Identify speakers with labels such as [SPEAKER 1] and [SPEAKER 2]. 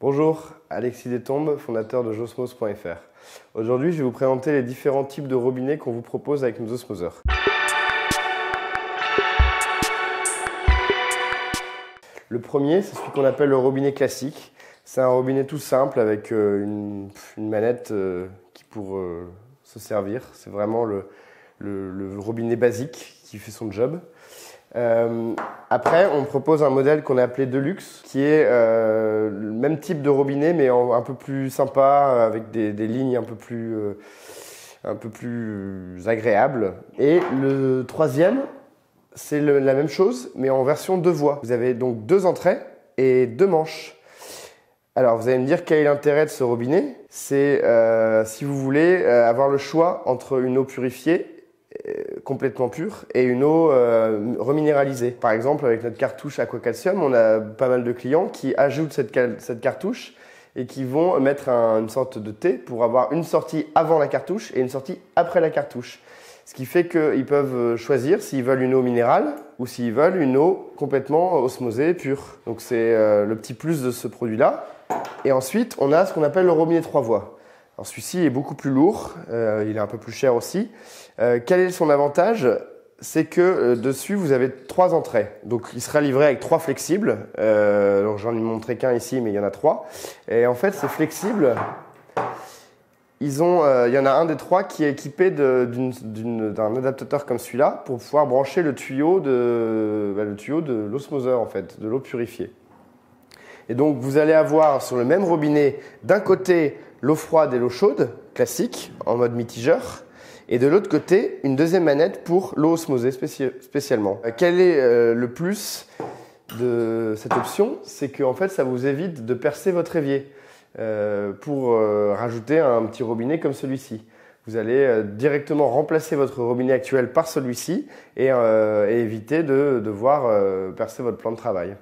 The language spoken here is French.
[SPEAKER 1] Bonjour, Alexis Destombes, fondateur de Josmos.fr. Aujourd'hui, je vais vous présenter les différents types de robinets qu'on vous propose avec nos osmoseurs. Le premier, c'est celui qu'on appelle le robinet classique. C'est un robinet tout simple avec une manette pour se servir. C'est vraiment le robinet basique qui fait son job. Après, on propose un modèle qu'on a appelé Deluxe, qui est le même type de robinet, mais un peu plus sympa, avec des lignes un peu plus agréables. Et le troisième, c'est la même chose, mais en version 2 voies. Vous avez donc 2 entrées et 2 manches. Alors, vous allez me dire quel est l'intérêt de ce robinet. C'est si vous voulez avoir le choix entre une eau purifiée complètement pure et une eau reminéralisée. Par exemple, avec notre cartouche Aquacalcium, on a pas mal de clients qui ajoutent cette cartouche et qui vont mettre une sorte de thé pour avoir une sortie avant la cartouche et une sortie après la cartouche. Ce qui fait qu'ils peuvent choisir s'ils veulent une eau minérale ou s'ils veulent une eau complètement osmosée, pure. Donc c'est le petit plus de ce produit-là. Et ensuite, on a ce qu'on appelle le robinet 3 voies. Alors celui-ci est beaucoup plus lourd, il est un peu plus cher aussi. Quel est son avantage? C'est que dessus, vous avez 3 entrées. Donc il sera livré avec 3 flexibles. Donc j'en ai montré qu'un ici, mais il y en a 3. Et en fait, ces flexibles, il y en a un des 3 qui est équipé d'un adaptateur comme celui-là pour pouvoir brancher le tuyau de l'osmoseur, en fait, de l'eau purifiée. Et donc vous allez avoir sur le même robinet d'un côté l'eau froide et l'eau chaude, classique, en mode mitigeur, et de l'autre côté une deuxième manette pour l'eau osmosée spécialement. Quel est le plus de cette option? C'est qu'en fait ça vous évite de percer votre évier pour rajouter un petit robinet comme celui-ci. Vous allez directement remplacer votre robinet actuel par celui-ci et éviter de devoir percer votre plan de travail.